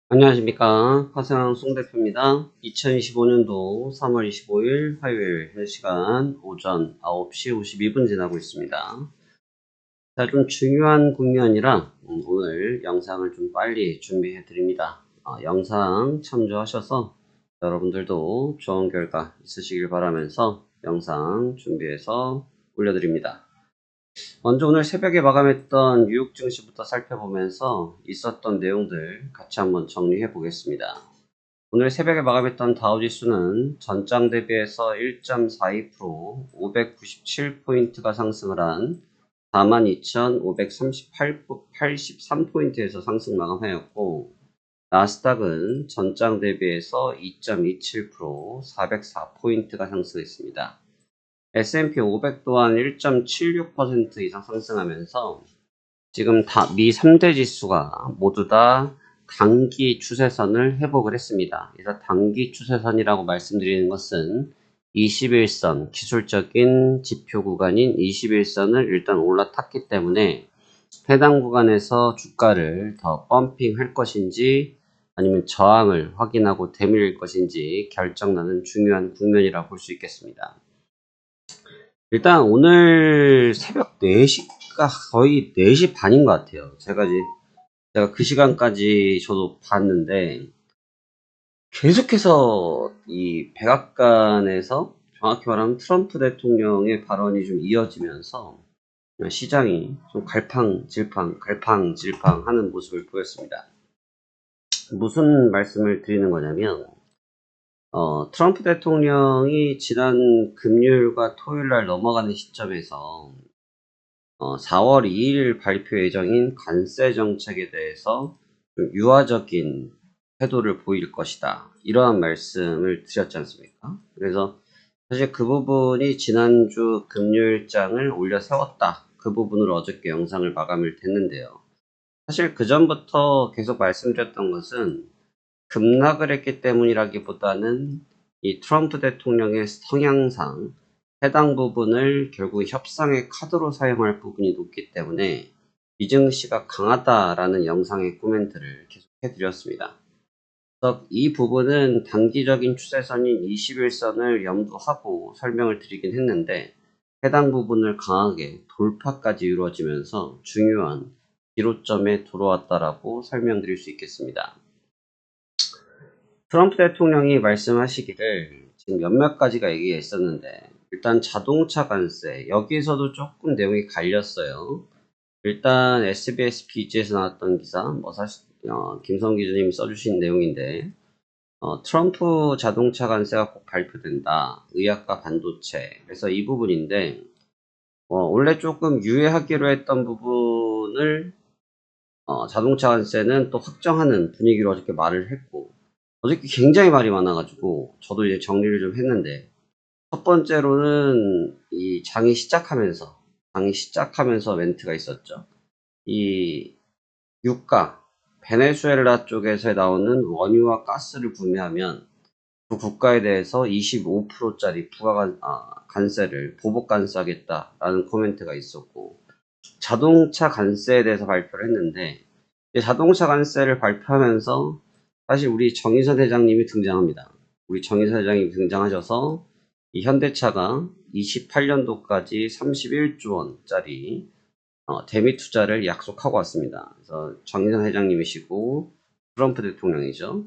안녕하십니까. 화성 송 대표입니다. 2025년도 3월 25일 화요일 현 시간 오전 9시 52분 지나고 있습니다. 자, 좀 중요한 국면이라 오늘 영상을 좀 빨리 준비해 드립니다. 영상 참조하셔서 여러분들도 좋은 결과 있으시길 바라면서 영상 준비해서 올려드립니다. 먼저 오늘 새벽에 마감했던 뉴욕 증시부터 살펴보면서 있었던 내용들 같이 한번 정리해 보겠습니다. 오늘 새벽에 마감했던 다우지수는 전장 대비해서 1.42% 597포인트가 상승을 한 42,583포인트에서 상승 마감하였고, 나스닥은 전장 대비해서 2.27% 404포인트가 상승했습니다. S&P 500 또한 1.76% 이상 상승하면서 지금 미 3대 지수가 모두 다 단기 추세선을 회복을 했습니다. 그래서 단기 추세선이라고 말씀드리는 것은 21선, 기술적인 지표 구간인 21선을 일단 올라탔기 때문에 해당 구간에서 주가를 더 펌핑할 것인지 아니면 저항을 확인하고 되밀릴 것인지 결정나는 중요한 국면이라고 볼 수 있겠습니다. 일단 오늘 새벽 4시가 거의 4시 반인 것 같아요. 제가 그 시간까지 저도 봤는데 계속해서 이 백악관에서 정확히 말하면 트럼프 대통령의 발언이 좀 이어지면서 시장이 좀 갈팡질팡 하는 모습을 보였습니다. 무슨 말씀을 드리는 거냐면 트럼프 대통령이 지난 금요일과 토요일날 넘어가는 시점에서 4월 2일 발표 예정인 관세 정책에 대해서 좀 유화적인 태도를 보일 것이다. 이러한 말씀을 드렸지 않습니까? 그래서 사실 그 부분이 지난주 금요일장을 올려 세웠다. 그 부분으로 어저께 영상을 마감을 했는데요. 사실 그 전부터 계속 말씀드렸던 것은 급락을 했기 때문이라기보다는 이 트럼프 대통령의 성향상 해당 부분을 결국 협상의 카드로 사용할 부분이 높기 때문에 미증시가 강하다라는 영상의 코멘트를 계속 해드렸습니다. 그래서 이 부분은 단기적인 추세선인 21선을 염두하고 설명을 드리긴 했는데 해당 부분을 강하게 돌파까지 이루어지면서 중요한 기로점에 들어왔다라고 설명드릴 수 있겠습니다. 트럼프 대통령이 말씀하시기를 지금 몇몇 가지가 얘기가 있었는데 일단 자동차 관세 여기에서도 조금 내용이 갈렸어요. 일단 SBS 비즈에서 나왔던 기사 사실 김성 기자님이 써주신 내용인데 트럼프 자동차 관세가 꼭 발표된다. 의학과 반도체 그래서 이 부분인데 원래 조금 유예하기로 했던 부분을 자동차 관세는 또 확정하는 분위기로 어저께 말을 했고 어저께 굉장히 말이 많아가지고 저도 이제 정리를 좀 했는데 첫 번째로는 이 장이 시작하면서 멘트가 있었죠. 이 유가 베네수엘라 쪽에서 나오는 원유와 가스를 구매하면 그 국가에 대해서 25%짜리 관세를 보복 관세하겠다라는 코멘트가 있었고 자동차 관세에 대해서 발표를 했는데 자동차 관세를 발표하면서 사실 우리 정의선 회장님이 등장합니다. 우리 정의선 회장님이 등장하셔서 이 현대차가 28년도까지 31조 원짜리 대미 투자를 약속하고 왔습니다. 그래서 정의선 회장님이시고 트럼프 대통령이죠.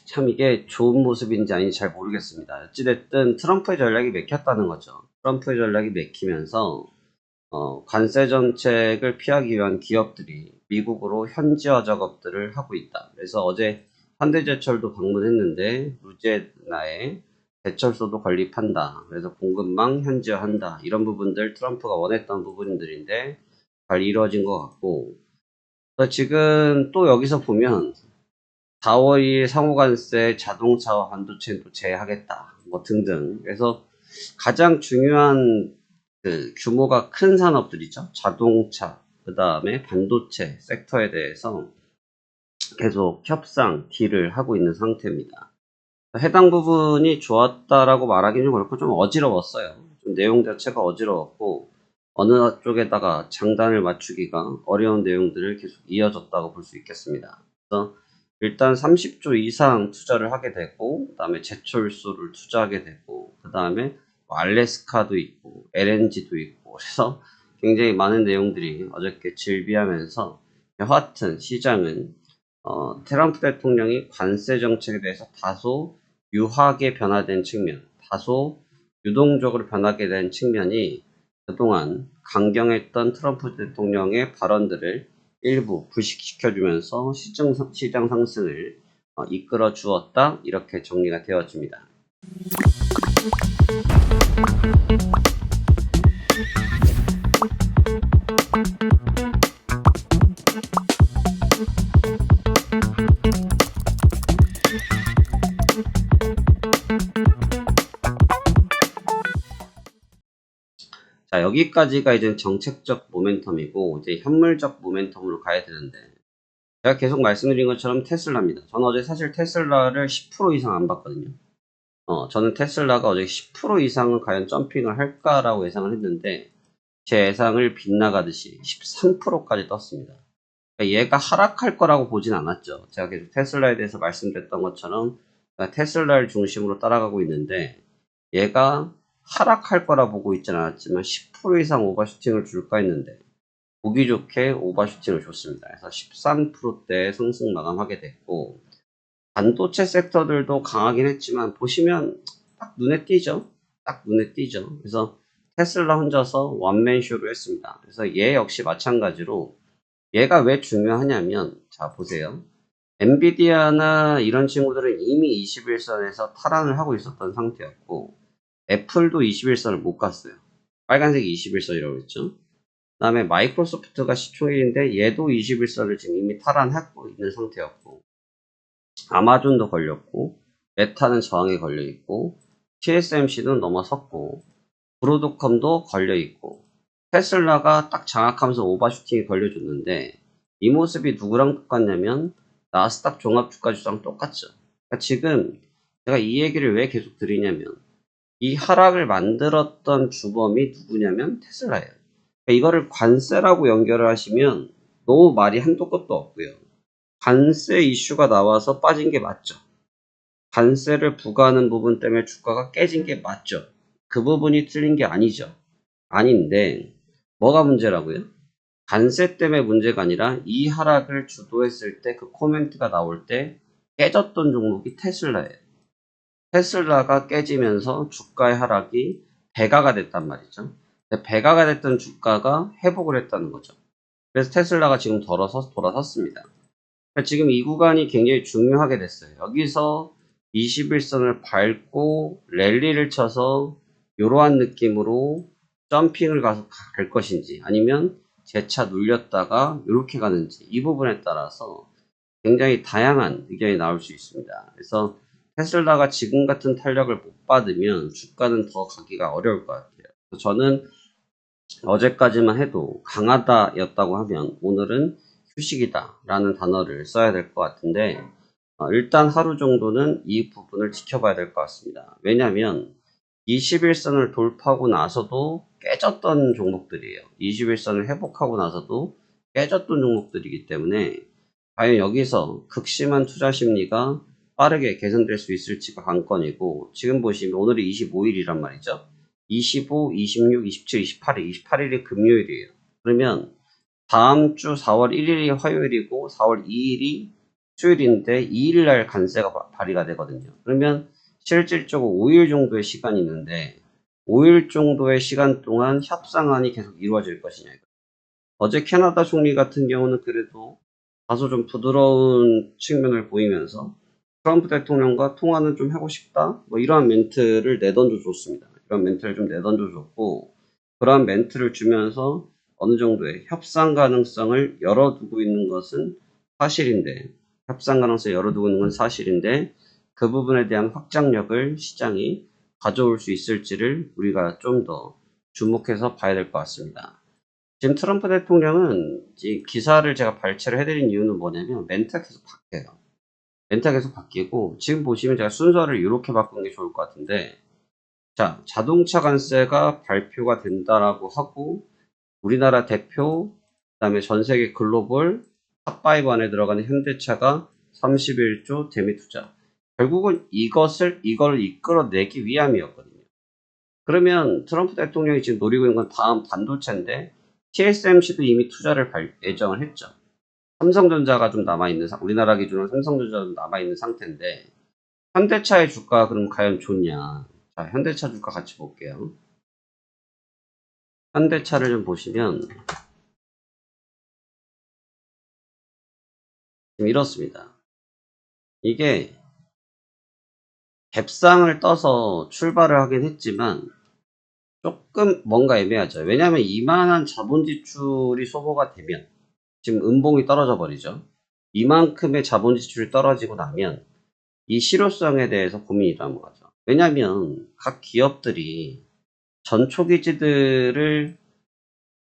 참 이게 좋은 모습인지 아닌지 잘 모르겠습니다. 어찌됐든 트럼프의 전략이 맥혔다는 거죠. 트럼프의 전략이 맥히면서 관세 정책을 피하기 위한 기업들이 미국으로 현지화 작업들을 하고 있다. 그래서 어제 현대제철도 방문했는데 루제나에 제철소도 건립한다. 그래서 공급망 현지화한다. 이런 부분들 트럼프가 원했던 부분들인데 잘 이루어진 것 같고 지금 또 여기서 보면 4월 2일 상호관세 자동차와 반도체는 또 제외하겠다. 등등. 그래서 가장 중요한 규모가 큰 산업들이죠. 자동차, 그 다음에 반도체 섹터에 대해서 계속 협상, 딜을 하고 있는 상태입니다. 해당 부분이 좋았다라고 말하기는 그렇고 좀 어지러웠어요. 좀 내용 자체가 어지러웠고 어느 쪽에다가 장단을 맞추기가 어려운 내용들을 계속 이어졌다고 볼 수 있겠습니다. 그래서 일단 30조 이상 투자를 하게 되고, 그 다음에 제철소를 투자하게 되고, 그 다음에 알래스카도 있고, LNG도 있고, 그래서 굉장히 많은 내용들이 어저께 질비하면서, 여하튼 시장은 트럼프 대통령이 관세 정책에 대해서 다소 유하게 변화된 측면, 다소 유동적으로 변하게 된 측면이 그동안 강경했던 트럼프 대통령의 발언들을 일부 불식시켜주면서 시장 상승을 이끌어 주었다. 이렇게 정리가 되어집니다. 자, 여기까지가 이제 정책적 모멘텀이고, 이제 현물적 모멘텀으로 가야 되는데, 제가 계속 말씀드린 것처럼 테슬라입니다. 저는 어제 사실 테슬라를 10% 이상 안 봤거든요. 저는 테슬라가 어제 10% 이상은 과연 점핑을 할까라고 예상을 했는데, 제 예상을 빗나가듯이 13%까지 떴습니다. 그러니까 얘가 하락할 거라고 보진 않았죠. 제가 계속 테슬라에 대해서 말씀드렸던 것처럼 테슬라를 중심으로 따라가고 있는데, 얘가 하락할 거라 보고 있진 않았지만 10% 이상 오버슈팅을 줄까 했는데 보기 좋게 오버슈팅을 줬습니다. 그래서 13%대 상승 마감하게 됐고, 반도체 섹터들도 강하긴 했지만 보시면 딱 눈에 띄죠. 딱 눈에 띄죠. 그래서 테슬라 혼자서 원맨쇼로 했습니다. 그래서 얘 역시 마찬가지로 얘가 왜 중요하냐면, 자 보세요. 엔비디아나 이런 친구들은 이미 21선에서 탈환을 하고 있었던 상태였고, 애플도 21선을 못 갔어요. 빨간색이 21선이라고 그랬죠. 그 다음에 마이크로소프트가 시초일인데 얘도 21선을 지금 이미 탈환하고 있는 상태였고, 아마존도 걸렸고, 메타는 저항에 걸려있고, TSMC는 넘어섰고, 브로드컴도 걸려있고, 테슬라가 딱 장악하면서 오버슈팅이 걸려줬는데, 이 모습이 누구랑 똑같냐면 나스닥 종합주가지수랑 똑같죠. 그러니까 지금 제가 이 얘기를 왜 계속 드리냐면, 이 하락을 만들었던 주범이 누구냐면 테슬라예요. 그러니까 이거를 관세라고 연결을 하시면 너무 말이 한도 끝도 없고요. 관세 이슈가 나와서 빠진 게 맞죠. 관세를 부과하는 부분 때문에 주가가 깨진 게 맞죠. 그 부분이 틀린 게 아니죠. 아닌데 뭐가 문제라고요? 관세 때문에 문제가 아니라 이 하락을 주도했을 때 그 코멘트가 나올 때 깨졌던 종목이 테슬라예요. 테슬라가 깨지면서 주가의 하락이 배가가 됐단 말이죠. 배가가 됐던 주가가 회복을 했다는 거죠. 그래서 테슬라가 지금 돌아섰습니다. 그러니까 지금 이 구간이 굉장히 중요하게 됐어요. 여기서 21선을 밟고 랠리를 쳐서 이러한 느낌으로 점핑을 가서 갈 것인지, 아니면 재차 눌렸다가 이렇게 가는지, 이 부분에 따라서 굉장히 다양한 의견이 나올 수 있습니다. 그래서 테슬라가 지금 같은 탄력을 못 받으면 주가는 더 가기가 어려울 것 같아요. 저는 어제까지만 해도 강하다였다고 하면 오늘은 휴식이다 라는 단어를 써야 될 것 같은데, 일단 하루 정도는 이 부분을 지켜봐야 될 것 같습니다. 왜냐하면 21선을 돌파하고 나서도 깨졌던 종목들이에요. 21선을 회복하고 나서도 깨졌던 종목들이기 때문에 과연 여기서 극심한 투자 심리가 빠르게 개선될 수 있을지가 관건이고, 지금 보시면 오늘이 25일이란 말이죠. 25, 26, 27, 28일, 28일이 금요일이에요. 그러면 다음 주 4월 1일이 화요일이고 4월 2일이 수요일인데 2일날 관세가 발의가 되거든요. 그러면 실질적으로 5일 정도의 시간이 있는데 5일 정도의 시간 동안 협상안이 계속 이루어질 것이냐. 어제 캐나다 총리 같은 경우는 그래도 다소 좀 부드러운 측면을 보이면서 트럼프 대통령과 통화는 좀 하고 싶다, 뭐 이러한 멘트를 내던져 줬습니다. 이런 멘트를 좀 내던져 줬고, 그러한 멘트를 주면서 어느 정도의 협상 가능성을 열어두고 있는 것은 사실인데, 협상 가능성을 열어두고 있는 건 사실인데, 그 부분에 대한 확장력을 시장이 가져올 수 있을지를 우리가 좀 더 주목해서 봐야 될 것 같습니다. 지금 트럼프 대통령은 이 기사를 제가 발췌를 해드린 이유는 뭐냐면 멘트가 계속 바뀌어요. 멘트가 계속 바뀌고, 지금 보시면 제가 순서를 이렇게 바꾼 게 좋을 것 같은데, 자, 자동차 관세가 발표가 된다라고 하고 우리나라 대표, 그 다음에 전 세계 글로벌 탑5 안에 들어가는 현대차가 31조 대미 투자. 결국은 이걸 이끌어내기 위함이었거든요. 그러면 트럼프 대통령이 지금 노리고 있는 건 다음 반도체인데, TSMC도 이미 투자를 예정을 했죠. 삼성전자가 좀 남아있는, 우리나라 기준으로 삼성전자가 좀 남아있는 상태인데, 현대차의 주가가 그럼 과연 좋냐? 자, 현대차 주가 같이 볼게요. 현대차를 좀 보시면, 지금 이렇습니다. 이게 갭상을 떠서 출발을 하긴 했지만, 조금 뭔가 애매하죠. 왜냐하면 이만한 자본 지출이 소모가 되면, 지금 음봉이 떨어져 버리죠. 이만큼의 자본 지출이 떨어지고 나면 이 실효성에 대해서 고민이 일어나는 거죠. 왜냐하면 각 기업들이 전초기지들을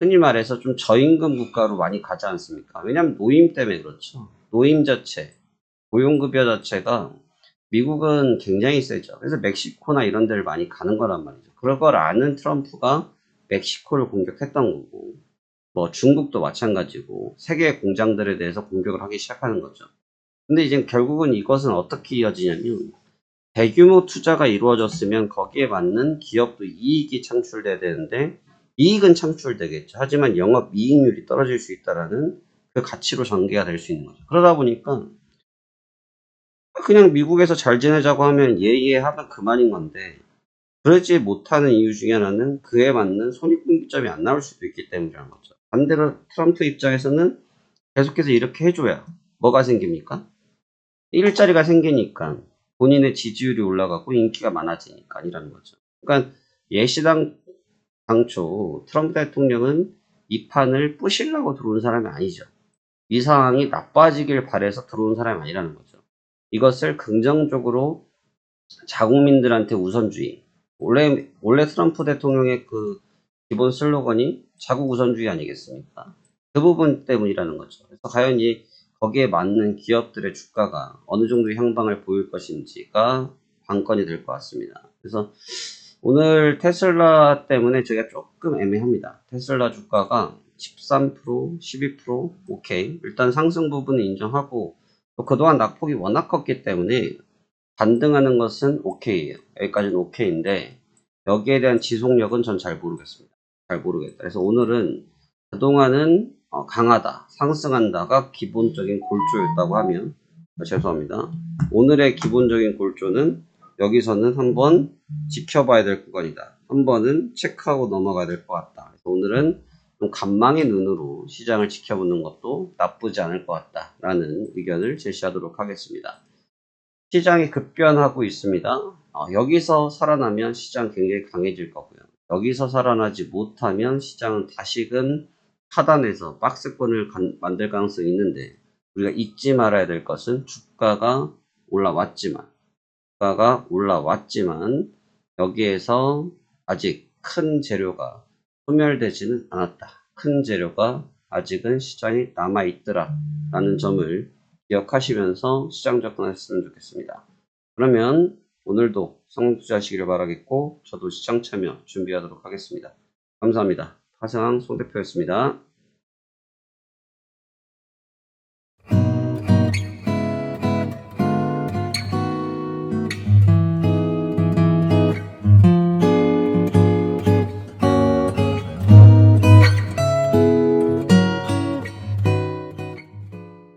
흔히 말해서 좀 저임금 국가로 많이 가지 않습니까? 왜냐하면 노임 때문에 그렇죠. 노임 자체, 고용급여 자체가 미국은 굉장히 세죠. 그래서 멕시코나 이런 데를 많이 가는 거란 말이죠. 그럴 걸 아는 트럼프가 멕시코를 공격했던 거고, 뭐 중국도 마찬가지고 세계 공장들에 대해서 공격을 하기 시작하는 거죠. 근데 이제 결국은 이것은 어떻게 이어지냐면, 대규모 투자가 이루어졌으면 거기에 맞는 기업도 이익이 창출돼야 되는데, 이익은 창출되겠죠. 하지만 영업이익률이 떨어질 수 있다라는 그 가치로 전개가 될 수 있는 거죠. 그러다 보니까 그냥 미국에서 잘 지내자고 하면 예예 하면 그만인 건데, 그러지 못하는 이유 중에 하나는 그에 맞는 손익분기점이 안 나올 수도 있기 때문이라는 거죠. 반대로 트럼프 입장에서는 계속해서 이렇게 해줘야 뭐가 생깁니까? 일자리가 생기니까, 본인의 지지율이 올라가고 인기가 많아지니까 이라는 거죠. 그러니까 예시당 당초 트럼프 대통령은 이 판을 부시려고 들어온 사람이 아니죠. 이 상황이 나빠지길 바래서 들어온 사람이 아니라는 거죠. 이것을 긍정적으로 자국민들한테 우선주의. 원래 트럼프 대통령의 그 기본 슬로건이 자국 우선주의 아니겠습니까? 그 부분 때문이라는 거죠. 그래서 과연 거기에 맞는 기업들의 주가가 어느 정도 향방을 보일 것인지가 관건이 될 것 같습니다. 그래서 오늘 테슬라 때문에 저희가 조금 애매합니다. 테슬라 주가가 13%, 12% 오케이. 일단 상승 부분은 인정하고, 또 그동안 낙폭이 워낙 컸기 때문에 반등하는 것은 오케이예요. 여기까지는 오케이인데, 여기에 대한 지속력은 전 잘 모르겠습니다. 잘 모르겠다. 그래서 오늘은 그동안은 강하다, 상승한다가 기본적인 골조였다고 하면, 죄송합니다. 오늘의 기본적인 골조는 여기서는 한번 지켜봐야 될 구간이다. 한 번은 체크하고 넘어가야 될 것 같다. 그래서 오늘은 좀 간망의 눈으로 시장을 지켜보는 것도 나쁘지 않을 것 같다라는 의견을 제시하도록 하겠습니다. 시장이 급변하고 있습니다. 여기서 살아나면 시장 굉장히 강해질 거고요. 여기서 살아나지 못하면 시장은 다시금 하단에서 박스권을 만들 가능성이 있는데, 우리가 잊지 말아야 될 것은 주가가 올라왔지만 여기에서 아직 큰 재료가 소멸되지는 않았다. 큰 재료가 아직은 시장에 남아있더라 라는 점을 기억하시면서 시장 접근하셨으면 좋겠습니다. 그러면 오늘도 성공 투자하시기를 바라겠고, 저도 시장 참여 준비하도록 하겠습니다. 감사합니다. 화상 송 대표였습니다.